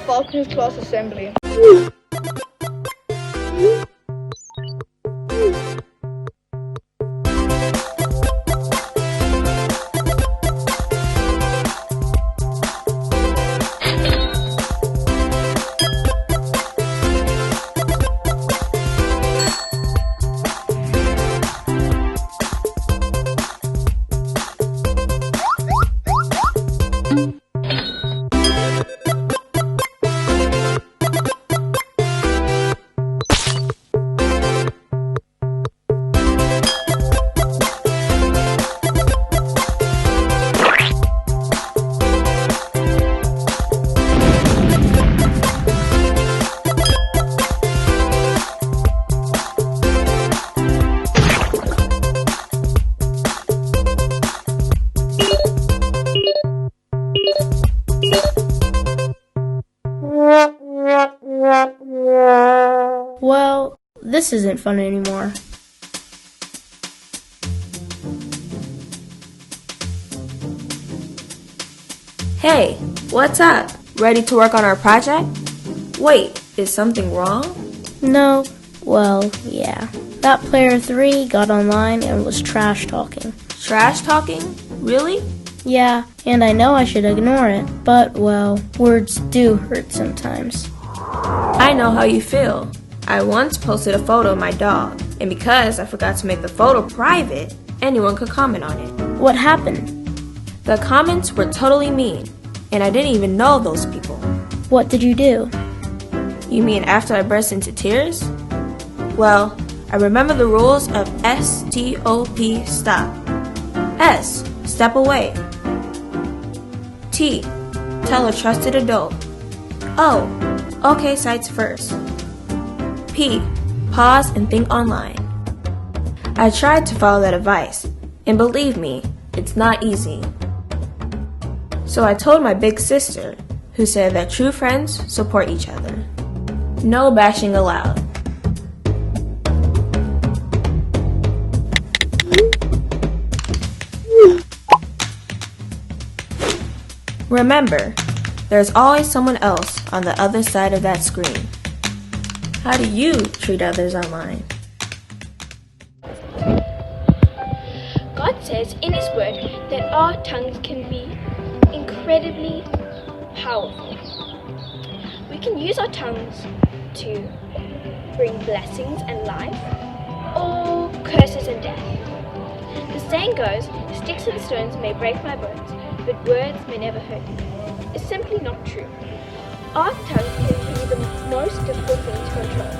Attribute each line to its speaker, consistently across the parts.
Speaker 1: Falconers class assembly.
Speaker 2: Well, this isn't fun anymore.
Speaker 3: Hey, what's up? Ready to work on our project? Wait, is something wrong?
Speaker 2: No, well, yeah. That player 3 got online and was trash talking.
Speaker 3: Trash talking? Really?
Speaker 2: Yeah, and I know I should ignore it, but, well, words do hurt sometimes.
Speaker 3: I know how you feel. I once posted a photo of my dog, and because I forgot to make the photo private, anyone could comment on it.
Speaker 2: What happened?
Speaker 3: The comments were totally mean, and I didn't even know those people.
Speaker 2: What did you do?
Speaker 3: You mean after I burst into tears? Well, I remember the rules of STOP, stop. S, step away. T, tell a trusted adult. O, okay sites first. P, pause and think online. I tried to follow that advice, and believe me, it's not easy. So I told my big sister, who said that true friends support each other. No bashing allowed. Remember, there's always someone else on the other side of that screen. How do you treat others online?
Speaker 4: God says in His Word that our tongues can be incredibly powerful. We can use our tongues to bring blessings and life, or curses and death. The saying goes, sticks and stones may break my bones, but words may never hurt me. It's simply not true. Our tongue can be the most difficult thing to control,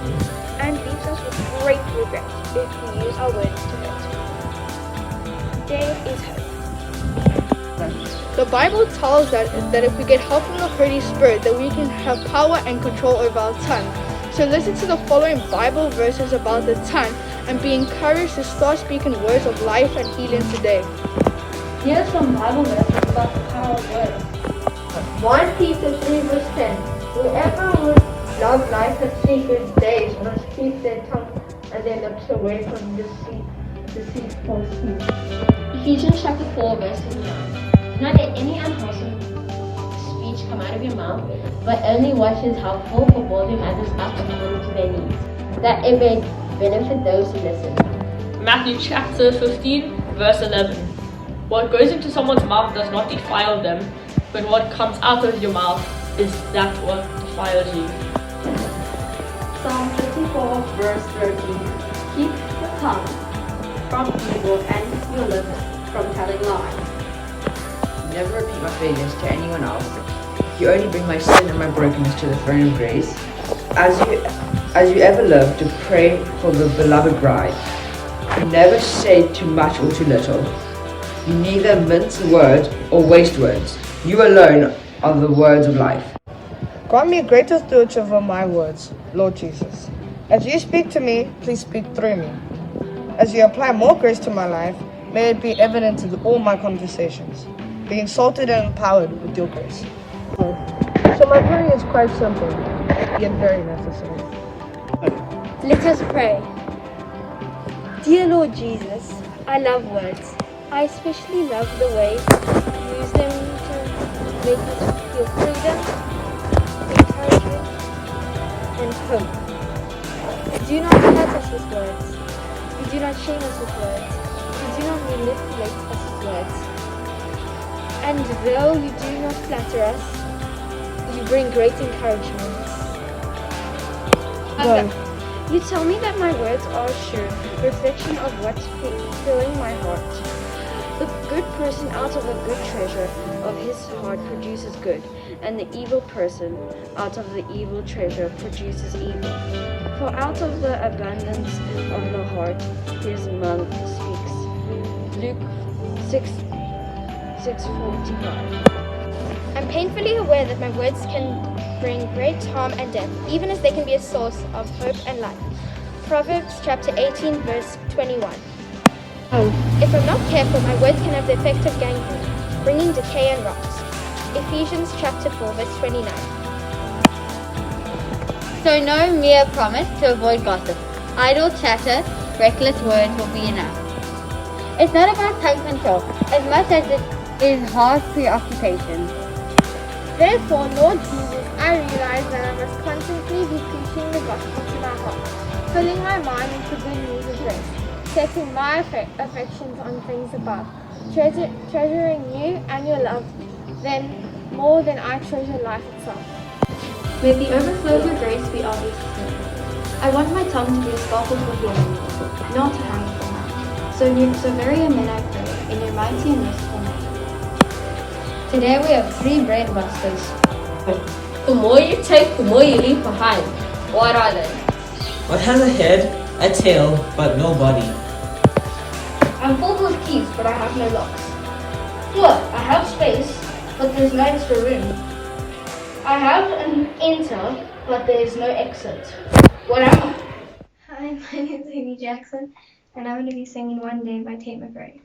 Speaker 4: and leaves us with great regret if we use our words to hurt. There is hope.
Speaker 1: The Bible tells us that if we get help from the Holy Spirit, that we can have power and control over our tongue. So listen to the following Bible verses about the tongue and be encouraged to start speaking words of life and healing today.
Speaker 5: Here's some Bible verses about the power of words. 1 Peter 3 verse 10. Whoever would love life and see good days must keep their tongue and their lips away from deceitful speech. Ephesians chapter 4 verse 9. Do not let any unwholesome speech come out of your mouth, but only what is helpful for building others up according to their needs, that it may benefit those who listen.
Speaker 6: Matthew chapter 15 verse 11. What goes into someone's mouth does not defile them, but what comes out of your mouth is that what defiles you.
Speaker 5: Psalm 54 verse 13. Keep your tongue from evil and your lips from telling lies.
Speaker 7: Never repeat my failures to anyone else. You only bring my sin and my brokenness to the throne of grace. As you ever love to pray for the beloved bride. You never say too much or too little. You neither mince words or waste words. You alone are the words of life.
Speaker 1: Grant me greater stewardship over my words, Lord Jesus. As you speak to me, please speak through me. As you apply more grace to my life, may it be evident in all my conversations. Be insulted and empowered with your grace. So my prayer is quite simple, yet very necessary.
Speaker 4: Let us pray. Dear Lord Jesus, I love words. I especially love the way you use them to make us feel freedom, encouragement,
Speaker 5: hope. Do not hurt us with words. You do not shame us with words. You do not manipulate us with words. And though you do not flatter us, you bring great encouragement. You tell me that my words are a sure reflection of what's filling my heart. The good person out of a good treasure of his heart produces good, and the evil person out of the evil treasure produces evil. For out of the abundance of the heart his mouth speaks. Luke 6:45.
Speaker 4: I'm painfully aware that my words can bring great harm and death, even as they can be a source of hope and life. Proverbs chapter 18, verse 21. If I'm not careful, my words can have the effect of gangrene, bringing decay and rot. Ephesians chapter 4, verse 29.
Speaker 5: So no mere promise to avoid gossip. Idle chatter, reckless words will be enough. It's not about tongue control as much as it is heart preoccupation.
Speaker 4: Therefore, Lord Jesus, I realize that I must constantly be preaching the gospel to my heart, filling my mind with the good news of grace, setting my affections on things above, treasuring you and your love then more than I treasure life itself.
Speaker 8: May the overflow of your grace be obvious to me. I want my tongue to be a scalpel for healing, not a hammer for mine. So very amen I pray, in your mighty and merciful name.
Speaker 5: Today we have 3 brain busters.
Speaker 6: The more you take, the more you leave behind. What are they?
Speaker 9: What has a head, a tail, but no body?
Speaker 4: I'm full of keys, but I have no locks. What? I have space, but there's no extra room. I have an enter, but there's no exit. What am I?
Speaker 10: Hi, my name is Amy Jackson, and I'm going to be singing One Day by Tate McRae.